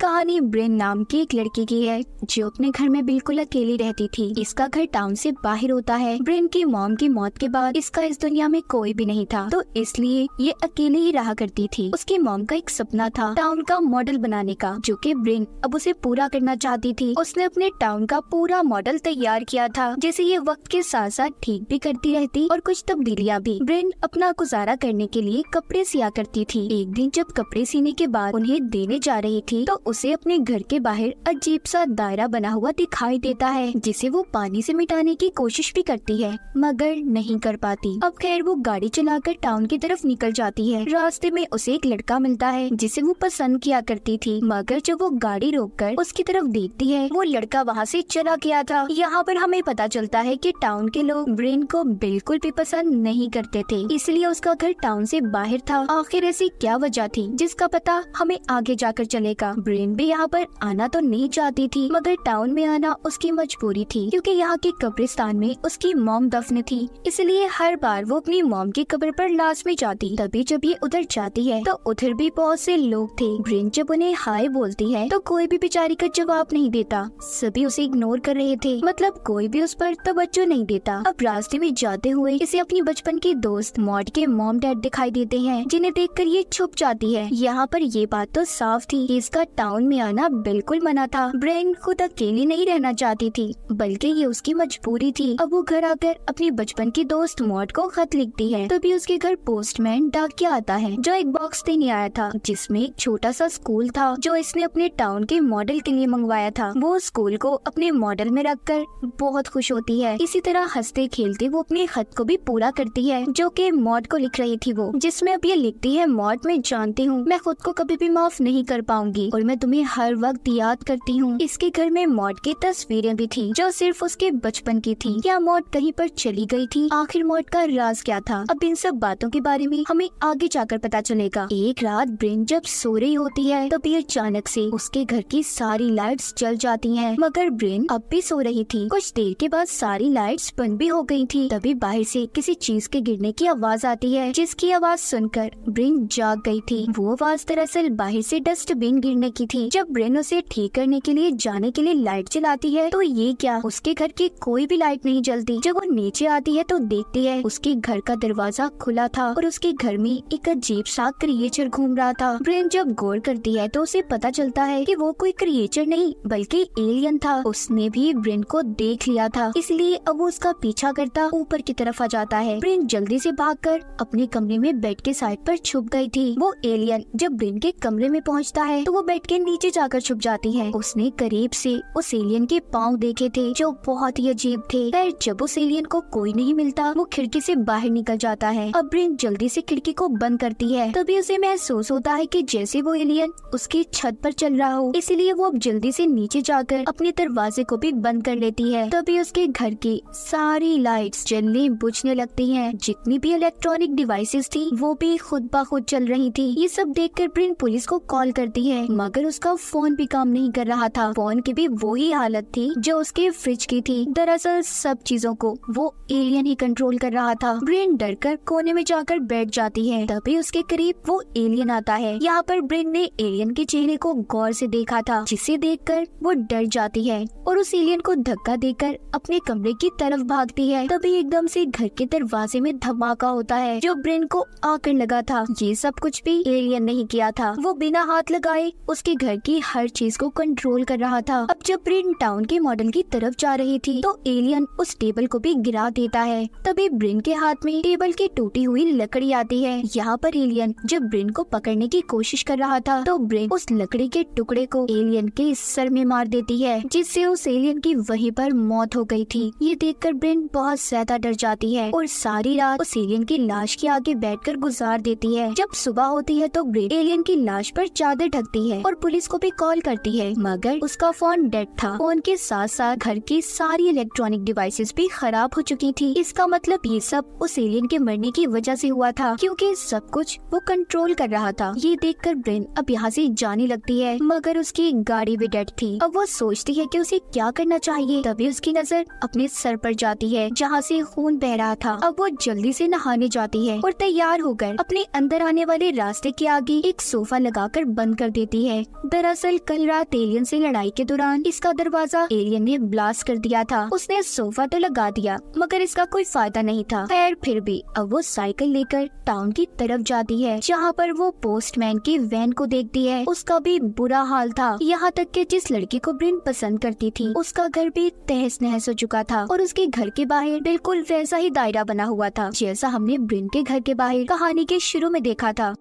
कहानी ब्रेन नाम की एक लड़की की है जो अपने घर में बिल्कुल अकेली रहती थी। इसका घर टाउन से बाहर होता है। ब्रेन की मॉम की मौत के बाद इसका इस दुनिया में कोई भी नहीं था, तो इसलिए ये अकेले ही रहा करती थी। उसकी मॉम का एक सपना था टाउन का मॉडल बनाने का, जो कि ब्रेन अब उसे पूरा करना चाहती थी। उसने अपने टाउन का पूरा मॉडल तैयार किया था, जैसे ये वक्त के साथ साथ ठीक भी करती रहती और कुछ तब्दीलियाँ भी। ब्रेन अपना गुजारा करने के लिए कपड़े सिया करती थी। एक दिन जब कपड़े सीने के बाद उन्हें देने जा रही थी तो उसे अपने घर के बाहर अजीब सा दायरा बना हुआ दिखाई देता है, जिसे वो पानी से मिटाने की कोशिश भी करती है मगर नहीं कर पाती। अब खैर वो गाड़ी चलाकर टाउन की तरफ निकल जाती है। रास्ते में उसे एक लड़का मिलता है जिसे वो पसंद किया करती थी, मगर जब वो गाड़ी रोककर उसकी तरफ देखती है वो लड़का वहाँ से चला गया था। यहाँ पर हमें पता चलता है कि टाउन के लोग ब्रेन को बिल्कुल भी पसंद नहीं करते थे, इसलिए उसका घर टाउन से बाहर था। आखिर ऐसी क्या वजह थी जिसका पता हमें आगे जाकर चलेगा। ब्रेन भी यहाँ पर आना तो नहीं चाहती थी, मगर टाउन में आना उसकी मजबूरी थी, क्योंकि यहाँ के कब्रिस्तान में उसकी मॉम दफन थी। इसलिए हर बार वो अपनी मॉम की कब्र पर लाजमी जाती। तभी जब ये उधर जाती है तो उधर भी बहुत से लोग थे। ब्रेन जब उन्हें हाय बोलती है तो कोई भी बेचारी का जवाब नहीं देता, सभी उसे इग्नोर कर रहे थे, मतलब कोई भी उस पर तवज्जो नहीं देता। अब रास्ते में जाते हुए इसे अपनी बचपन की दोस्त मॉड के मॉम डैड दिखाई देते हैं, जिन्हें देखकर ये छुप जाती है। यहाँ पर ये बात तो साफ थी कि इसका टाउन में आना बिल्कुल मना था। ब्रेन खुद अकेली नहीं रहना चाहती थी, बल्कि ये उसकी मजबूरी थी। अब वो घर आकर अपनी बचपन की दोस्त मॉड को खत लिखती है। तभी उसके घर पोस्टमैन डाकिया आता है, जो एक बॉक्स देने आया था जिसमें एक छोटा सा स्कूल था जो इसने अपने टाउन के मॉडल के लिए मंगवाया था। वो स्कूल को अपने मॉडल में रखकर बहुत खुश होती है। इसी तरह हंसते खेलते वो अपने खत को भी पूरा करती है, जो कि मॉड को लिख रही थी वो, जिसमें अब ये लिखती है, मॉड मैं जानती हूँ मैं खुद को कभी भी माफ नहीं कर पाऊंगी और मैं तुम्हें हर वक्त याद करती हूँ। इसके घर में मॉड की तस्वीरें भी थी जो सिर्फ उसके बचपन की थी। क्या मॉड कहीं पर चली गई थी? आखिर मॉड का राज क्या था? अब इन सब बातों के बारे में हमें आगे जाकर पता चलेगा। एक रात ब्रेन जब सो रही होती है तभी अचानक से उसके घर की सारी लाइट्स जल जाती हैं, मगर ब्रेन अब भी सो रही थी। कुछ देर के बाद सारी लाइट्स बंद भी हो गई थी। तभी बाहर से किसी चीज के गिरने की आवाज आती है, जिसकी आवाज सुनकर ब्रेन जाग गई थी। वो आवाज दरअसल बाहर से डस्टबिन गिरने की थी। जब ब्रेन उसे ठीक करने के लिए जाने के लिए लाइट जलाती है तो ये क्या, उसके घर की कोई भी लाइट नहीं जलती। जब वो नीचे आती है तो देखती है उसके घर का दरवाजा खुला था और उसके घर में एक अजीब सा क्रिएचर घूम रहा था। ब्रेन जब गौर करती है तो उसे पता चलता है कि वो कोई क्रिएचर नहीं बल्कि एलियन था। उसने भी ब्रेन को देख लिया था, इसलिए अब वो उसका पीछा करता ऊपर की तरफ आ जाता है। ब्रेन जल्दी से भागकर अपने कमरे में बेड के साइड पर छुप गई थी। वो एलियन जब ब्रेन के कमरे में पहुंचता है तो वो बेड के नीचे जाकर छुप जाती है। उसने करीब से उस एलियन के पाँव देखे थे जो बहुत ही अजीब थे। खैर जब उस एलियन को कोई नहीं मिलता वो खिड़की से बाहर निकल जाता है। अब ब्रेन जल्दी से खिड़की को बंद करती है। तभी उसे महसूस होता है कि जैसे वो एलियन उसकी छत पर चल रहा हो, इसलिए वो अब जल्दी से नीचे जाकर अपने दरवाजे को भी बंद कर लेती है। तभी उसके घर की सारी लाइट्स जलने बुझने लगती हैं। जितनी भी इलेक्ट्रॉनिक डिवाइसेस थी वो भी खुद ब खुद चल रही थी। ये सब देखकर ब्रेन पुलिस को कॉल करती है, मगर उसका फोन भी काम नहीं कर रहा था। फोन की भी वही हालत थी जो उसके फ्रिज की थी। दरअसल सब चीजों को वो एलियन ही कंट्रोल कर रहा था। ब्रेन डरकर कोने में जाकर बैठ जाती है। तभी उसके करीब वो एलियन आता है। यहाँ पर ब्रेन ने एलियन के चेहरे को गौर से देखा था, जिसे देखकर वो डर जाती है और उस एलियन को धक्का देकर अपने कमरे की तरफ भागती है। तभी एकदम से घर के दरवाजे में धमाका होता है जो ब्रेन को आकर लगा था। ये सब कुछ भी एलियन नहीं किया था, वो बिना हाथ लगाए उसके घर की हर चीज को कंट्रोल कर रहा था। अब जब ब्रेन टाउन के मॉडल की तरफ जा रही थी तो एलियन उस टेबल को भी गिरा देता है। तभी ब्रेन के हाथ में टेबल की टूटी हुई लकड़ी आती है। यहाँ पर एलियन जब ब्रेन को पकड़ने की कोशिश कर रहा था तो ब्रेन उस लकड़ी के टुकड़े को एलियन के सर में मार देती है, जिससे उस एलियन की वहीं पर मौत हो गई थी। ये देखकर ब्रेन बहुत ज्यादा डर जाती है और सारी रात उस एलियन की लाश के आगे बैठकर गुजार देती है। जब सुबह होती है तो ब्रेन एलियन की लाश पर चादर ढकती है और पुलिस को भी कॉल करती है, मगर उसका फोन डेड था। फोन के साथ साथ घर की सारी इलेक्ट्रॉनिक डिवाइसेस भी खराब हो चुकी थी। इसका मतलब ये सब उस एलियन के मरने की वजह से हुआ था, क्योंकि सब कुछ वो कंट्रोल कर रहा था। ये देखकर ब्रेन अब यहाँ से जाने लगती है, मगर उसकी गाड़ी भी डेड थी। अब वो सोचती है कि उसे क्या करना चाहिए। तभी उसकी नजर अपने सर पर जाती है जहाँ से खून बह रहा था। अब वो जल्दी से नहाने जाती है और तैयार होकर अपने अंदर आने वाले रास्ते के आगे एक सोफा लगाकर बंद कर देती है। दरअसल कल रात एलियन से लड़ाई के दौरान इसका दरवाजा एलियन ने ब्लास्ट कर दिया था। उसने सोफा तो लगा दिया मगर इसका कोई फायदा नहीं था। खैर फिर भी अब वो साइकिल लेकर टाउन की तरफ जाती है, जहाँ पर वो पोस्टमैन की वैन को देखती है। उसका भी बुरा हाल था, यहाँ तक कि जिस लड़की को ब्रिन पसंद करती थी उसका घर भी तहस नहस हो चुका था और उसके घर के बाहर बिल्कुल वैसा ही दायरा बना हुआ था जैसा हमने ब्रिन के घर के बाहर कहानी के शुरू में देखा था।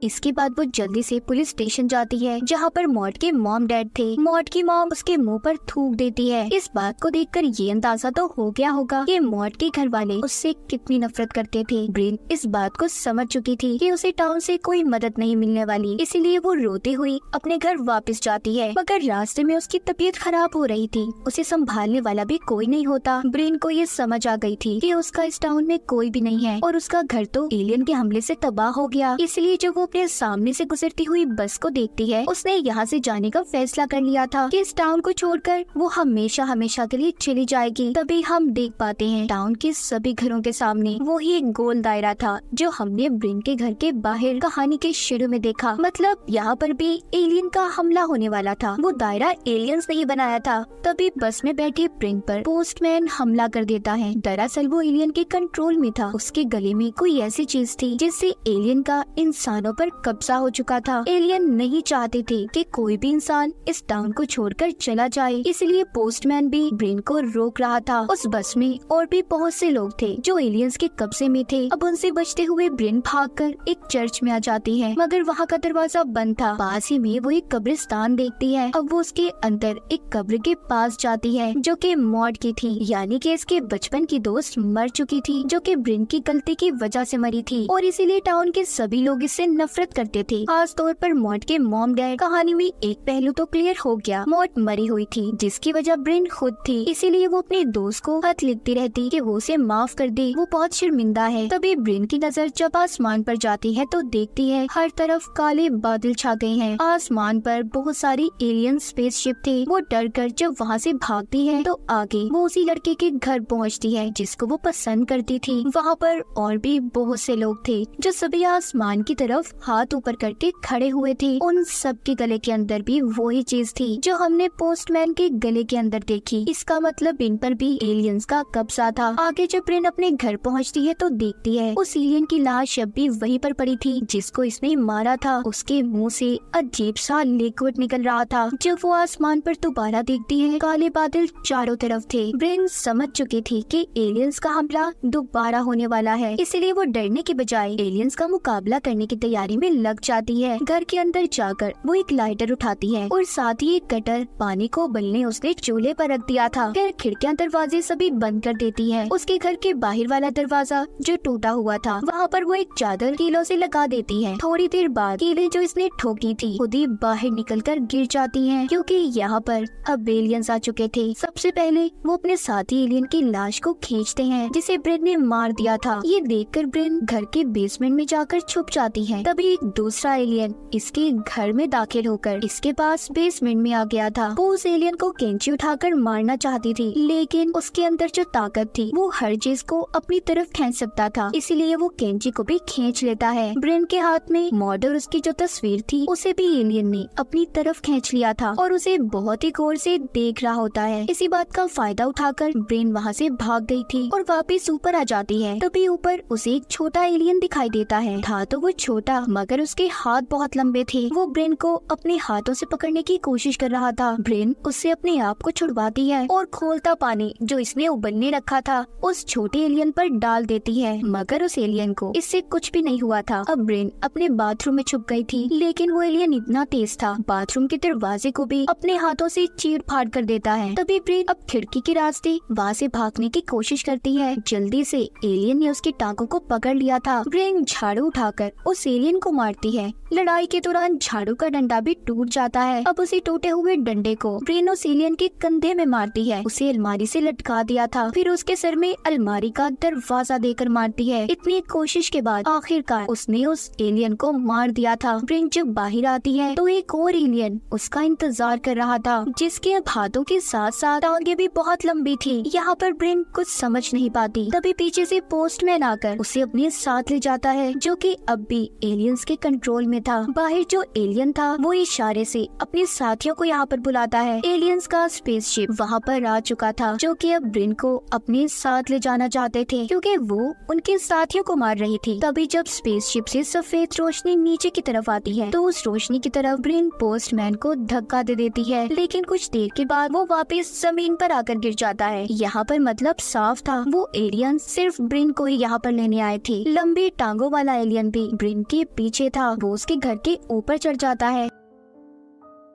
इसके बाद वो जल्दी से पुलिस स्टेशन जाती है, जहाँ पर मॉड के मॉम डैड थे। मॉड की मॉम उसके मुंह पर थूक देती है। इस बात को देखकर ये अंदाजा तो हो गया होगा कि मॉड के घर वाले उससे कितनी नफरत करते थे। ब्रिन इस बात को समझ चुकी थी कि उसे टाउन से कोई मदद नहीं मिलने वाली, इसीलिए वो रोते हुई अपने घर वापस जाती है। मगर रास्ते में उसकी तबीयत खराब हो रही थी, उसे संभालने वाला भी कोई नहीं होता। ब्रिन को ये समझ आ गई थी कि उसका इस टाउन में कोई भी नहीं है और उसका घर तो एलियन के हमले से तबाह हो गया। इसलिए जब वो अपने सामने से गुजरती हुई बस को देखती है, उसने यहाँ से जाने का फैसला कर लिया था कि इस टाउन को छोड़कर वो हमेशा हमेशा के लिए चली जाएगी। तभी हम देख पाते हैं टाउन के सभी घरों के सामने वो ही एक गोल दायरा था जो हमने ब्रिन के घर के बाहर कहानी के शुरू में देखा। मतलब यहाँ पर भी एलियन का हमला होने वाला था। वो दायरा एलियंस ने ही बनाया था। तभी बस में बैठे ब्रिन पर पोस्टमैन हमला कर देता है। दरअसल वो एलियन के कंट्रोल में था। उसके गले में कोई ऐसी चीज थी जिससे एलियन का इंसानों पर कब्जा हो चुका था। एलियन नहीं चाहते थे कि कोई भी इंसान इस टाउन को छोड़कर चला जाए, इसलिए पोस्टमैन भी ब्रिन को रोक रहा था। उस बस में और भी बहुत से लोग थे जो एलियंस के कब्जे में थे। अब उनसे बचते हुए ब्रिन भागकर एक चर्च में आ जाती है, मगर वहाँ का दरवाजा बंद था। पास ही में वो एक कब्रिस्तान देखती है। अब वो उसके अंदर एक कब्र के पास जाती है जो कि मॉड की थी, यानी कि इसके बचपन की दोस्त मर चुकी थी, जो कि ब्रिन की गलती की वजह से मरी थी और इसीलिए टाउन के सभी लोग इससे नफरत करते थे, खास तौर पर मॉड के मॉम डैड। कहानी में एक पहलू तो क्लियर हो गया, मॉड मरी हुई थी जिसकी वजह ब्रिन खुद थी, इसीलिए वो अपने दोस्त को खत लिखती रहती कि वो उसे माफ कर दे, वो बहुत शर्मिंदा है। तभी ब्रिन की नजर जब आसमान पर जाती है तो देखती है हर तरफ काले बादल छा गए हैं। आसमान पर बहुत सारी एलियन स्पेसशिप थे। वो डर कर जब वहाँ से भागती है तो आगे वो उसी लड़के के घर पहुँचती है जिसको वो पसंद करती थी। वहाँ पर और भी बहुत से लोग थे जो सभी आसमान की तरफ हाथ ऊपर करके खड़े हुए थे। उन सब के गले के अंदर भी वही चीज थी जो हमने पोस्टमैन के गले के अंदर देखी। इसका मतलब इन पर भी एलियंस का कब्जा था। आगे जब ब्रिन अपने घर पहुंचती है तो देखती है उस एलियन की लाश अब भी वहीं पर पड़ी थी जिसको इसने मारा था। उसके मुंह से अजीब सा लिक्विड निकल रहा था। जब वो आसमान पर दोबारा देखती है काले बादल चारों तरफ थे। ब्रिन समझ चुकी थी कि एलियंस का हमला दोबारा होने वाला है, इसलिए वो डरने के बजाय एलियंस का मुकाबला करने की तैयारी में लग जाती है। घर के अंदर जाकर वो एक लाइटर उठाती है और साथ ही एक कटर पानी को उबलने उसने चूल्हे पर रख दिया था। फिर खिड़कियां दरवाजे सभी बंद कर देती है। उसके घर के बाहर वाला दरवाजा जो टूटा हुआ था वहाँ पर वो एक चादर कीलों से लगा देती है। थोड़ी देर बाद कीलें जो इसने ठोकी थी खुद ही बाहर निकलकर गिर जाती हैं, क्योंकि यहाँ पर अब एलियंस आ चुके थे। सबसे पहले वो अपने साथी एलियन की लाश को खींचते हैं जिसे ब्रिन ने मार दिया था। ये देखकर ब्रिन घर के बेसमेंट में जाकर छुप जाती है। तभी एक दूसरा एलियन इसके घर में दाखिल होकर इसके पास बेसमेंट में आ गया था। वो उस एलियन को कैंची उठाकर मारना चाहती थी, लेकिन उसके अंदर जो ताकत थी वो हर चीज को अपनी तरफ खींच सकता था, इसीलिए वो कैंची को भी खींच लेता है। ब्रिन के हाथ में मॉड और उसकी जो तस्वीर थी उसे भी एलियन ने अपनी तरफ खींच लिया था और उसे बहुत ही गौर से देख रहा होता है। इसी बात का फायदा उठाकर ब्रिन वहाँ से भाग गई थी और वापिस ऊपर आ जाती है। तभी ऊपर उसे एक छोटा एलियन दिखाई देता है। था तो वो छोटा मगर उसके हाथ बहुत लंबे थे। वो ब्रिन को अपने हाथों से पकड़ने की कोशिश कर रहा था। ब्रिन उससे अपने आप को छुड़वाती है और खोलता पानी जो इसने उबलने रखा था उस छोटे एलियन पर डाल देती है, मगर उस एलियन को इससे कुछ भी नहीं हुआ था। अब ब्रिन अपने बाथरूम में छुप गई थी, लेकिन वो एलियन इतना तेज था बाथरूम के दरवाजे को भी अपने हाथों से चीर फाड़ कर देता है। तभी ब्रिन अब खिड़की के रास्ते वहाँ से भागने की कोशिश करती है। जल्दी से एलियन ने उसकी टांगों को पकड़ लिया था। ब्रिन झाड़ू उठाकर उस एलियन को मारती है। लड़ाई के दौरान झाड़ू का डंडा भी टूट जाता है। अब उसी टूटे हुए डंडे को ब्रिन उस एलियन के कंधे में मारती है। उसे अलमारी से लटका दिया था, फिर उसके सर में अलमारी का दरवाजा देकर मारती है। इतनी कोशिश के बाद आखिरकार उसने उस एलियन को मार दिया था। ब्रिन जब बाहर आती है तो एक और एलियन उसका इंतजार कर रहा था, जिसके हाथों के साथ साथ टांगे भी बहुत लंबी थी। यहाँ पर ब्रिन कुछ समझ नहीं पाती। तभी पीछे से पोस्टमैन आकर उसे अपने साथ ले जाता है, जो कि अब भी एलियन एलियंस के कंट्रोल में था। बाहर जो एलियन था वो इशारे से अपने साथियों को यहाँ पर बुलाता है। एलियंस का स्पेसशिप वहाँ पर आ चुका था, जो कि अब ब्रिन को अपने साथ ले जाना चाहते थे क्योंकि वो उनके साथियों को मार रही थी। तभी जब स्पेसशिप से सफेद रोशनी नीचे की तरफ आती है तो उस रोशनी की तरफ ब्रिन पोस्टमैन को धक्का दे देती है, लेकिन कुछ देर के बाद वो वापस जमीन पर आकर गिर जाता है। यहाँ पर मतलब साफ था, वो एलियन सिर्फ ब्रिन को ही यहाँ पर लेने आए थे। लंबी टांगों वाला एलियन भी ब्रिन के पीछे था, वो उसके घर के ऊपर चढ़ जाता है।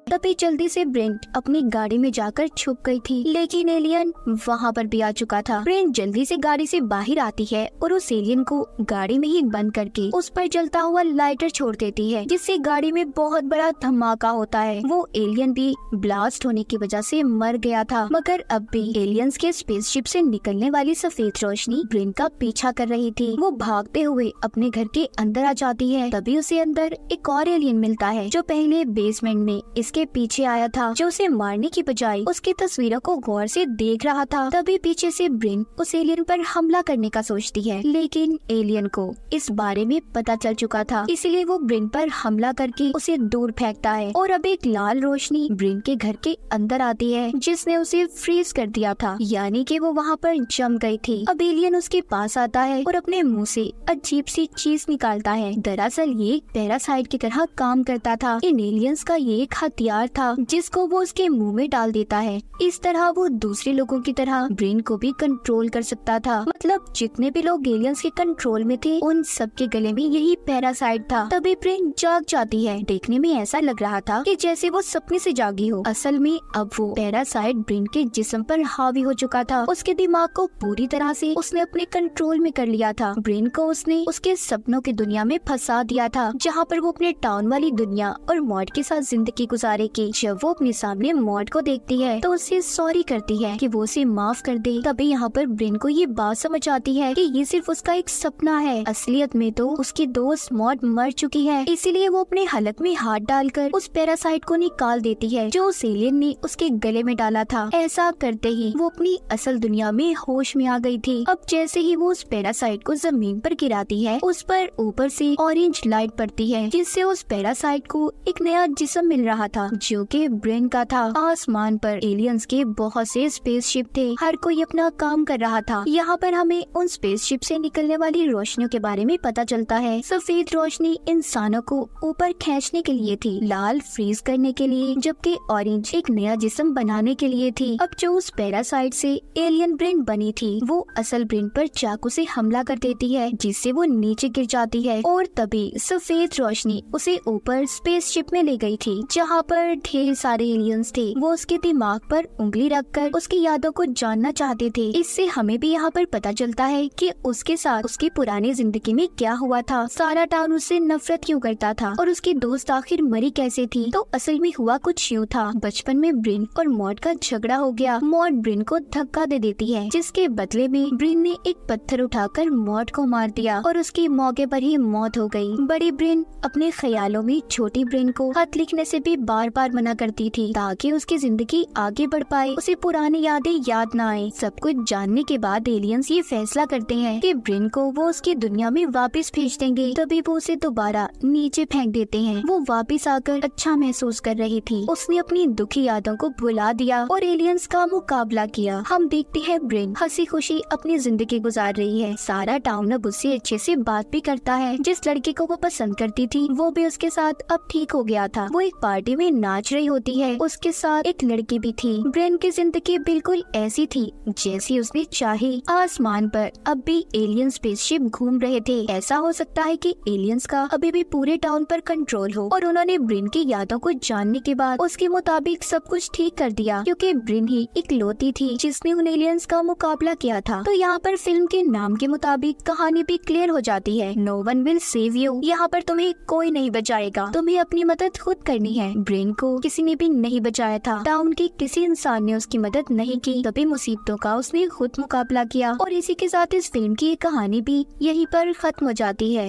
तभी जल्दी से ब्रिन अपनी गाड़ी में जाकर छुप गई थी, लेकिन एलियन वहाँ पर भी आ चुका था। ब्रिन जल्दी से गाड़ी से बाहर आती है और उस एलियन को गाड़ी में ही बंद करके उस पर जलता हुआ लाइटर छोड़ देती है, जिससे गाड़ी में बहुत बड़ा धमाका होता है। वो एलियन भी ब्लास्ट होने की वजह से मर गया था, मगर अब भी एलियंस के स्पेसशिप से निकलने वाली सफेद रोशनी ब्रिन का पीछा कर रही थी। वो भागते हुए अपने घर के अंदर आ जाती है। तभी उसे अंदर एक और एलियन मिलता है जो पहले बेसमेंट में इसके पीछे आया था, जो उसे मारने की बजाय उसकी तस्वीरों को गौर से देख रहा था। तभी पीछे से ब्रिन उस एलियन पर हमला करने का सोचती है, लेकिन एलियन को इस बारे में पता चल चुका था, इसलिए वो ब्रिन पर हमला करके उसे दूर फेंकता है। और अब एक लाल रोशनी ब्रिन के घर के अंदर आती है, जिसने उसे फ्रीज कर दिया था, यानी कि वो वहाँ पर जम गई थी। अब एलियन उसके पास आता है और अपने मुंह से अजीब सी चीज निकालता है। दरअसल ये पैरासाइट की तरह काम करता था। इन एलियंस का ये एक हथियार था जिसको वो उसके मुंह में डाल देता है। इस तरह वो दूसरे लोगों की तरह ब्रेन को भी कंट्रोल कर सकता था। मतलब जितने भी लोग एलियंस के कंट्रोल में थे उन सबके गले में यही पैरासाइट था। तभी ब्रेन जाग जाती है। देखने में ऐसा लग रहा था कि जैसे वो सपने से जागी हो। असल में अब वो पैरासाइट ब्रेन के जिस्म पर हावी हो चुका था। उसके दिमाग को पूरी तरह से उसने अपने कंट्रोल में कर लिया था। ब्रेन को उसने उसके सपनों की दुनिया में फंसा दिया था, जहाँ पर वो अपने टाउन वाली दुनिया और मॉड के साथ जिंदगी गुजारेगी। जब वो अपने सामने मॉड को देखती है तो उससे सॉरी करती है कि वो उसे माफ कर दे। तभी यहाँ पर ब्रेन को ये बात समझ आती है कि ये सिर्फ उसका एक सपना है। असलियत में तो उसकी दोस्त मॉड मर चुकी है, इसीलिए वो अपने हलक में हाथ डालकर उस पैरासाइट को निकाल देती है जो उस एलियन ने उसके गले में डाला था। ऐसा करते ही वो अपनी असल दुनिया में होश में आ गई थी। अब जैसे ही वो उस पैरासाइट को जमीन पर गिराती है, उस पर ऊपर से ऑरेंज लाइट पड़ती है, जिससे उस पैरासाइट को एक नया जिस्म मिल रहा था जो कि ब्रेन का था। आसमान पर एलियंस के बहुत से स्पेसशिप थे, हर कोई अपना काम कर रहा था। यहाँ पर हमें उन स्पेसशिप से निकलने वाली रोशनियों के बारे में पता चलता है। सफेद रोशनी इंसानों को ऊपर खींचने के लिए थी, लाल फ्रीज करने के लिए, जबकि ऑरेंज एक नया जिस्म बनाने के लिए थी। अब जो उस पैरासाइट से एलियन ब्रेन बनी थी वो असल ब्रेन पर चाकू से हमला कर देती है, जिससे वो नीचे गिर जाती है। और तभी सफेद रोशनी उसे ऊपर स्पेसशिप में ले गई थी, जहाँ पर ढेर सारे एलियंस थे। वो उसके दिमाग पर उंगली रखकर उसकी यादों को जानना चाहते थे। इससे हमें भी यहाँ पर पता चलता है कि उसके साथ उसकी पुरानी जिंदगी में क्या हुआ था, सारा टाउन उससे नफरत क्यों करता था और उसकी दोस्त आखिर मरी कैसे थी। तो असल में हुआ कुछ यूँ था, बचपन में ब्रेन और मॉड का झगड़ा हो गया। मॉड ब्रेन को धक्का दे देती है, जिसके बदले में ब्रेन ने एक पत्थर उठाकर मॉड को मार दिया और उसकी मौके पर ही मौत हो गई। बड़ी ब्रेन अपने ख्यालों में छोटी ब्रेन को खत लिखने से भी बार बार मना करती थी, ताकि उसकी जिंदगी आगे बढ़ पाए, उसे पुरानी यादें याद न आए। सब कुछ जानने के बाद एलियंस ये फैसला करते हैं कि ब्रेन को वो उसकी दुनिया में वापस भेज देंगे। तभी वो उसे दोबारा नीचे फेंक देते हैं। वो वापस आकर अच्छा महसूस कर रही थी, उसने अपनी दुखी यादों को भुला दिया और एलियंस का मुकाबला किया। हम देखते हैं ब्रेन हंसी खुशी अपनी जिंदगी गुजार रही है। सारा टाउन अब उससे अच्छे से बात भी करता है। जिस लड़के को वो पसंद करती थी वो भी उसके साथ अब ठीक हो गया था। वो एक पार्टी में नाच रही होती है, उसके साथ एक लड़की भी थी। ब्रेन की जिंदगी बिल्कुल ऐसी थी जैसी उसने चाही। आसमान पर अब भी एलियन स्पेसशिप घूम रहे थे। ऐसा हो सकता है कि एलियंस का अभी भी पूरे टाउन पर कंट्रोल हो और उन्होंने ब्रेन की यादों को जानने के बाद उसके मुताबिक सब कुछ ठीक कर दिया, क्योंकि ब्रेन ही इकलौती थी जिसने उन एलियंस का मुकाबला किया था। तो यहाँ पर फिल्म के नाम के मुताबिक कहानी भी क्लियर हो जाती है। No one will save you. यहाँ पर तुम्हें कोई नहीं बचाएगा, तुम्हें अपनी मदद खुद करनी है। ब्रेन को किसी ने भी नहीं बचाया था, टाउन के किसी इंसान ने उसकी मदद नहीं की। तभी मुसीबतों का उसने खुद मुकाबला किया और इसी के साथ इस फिल्म की कहानी भी यहीं पर खत्म हो जाती है।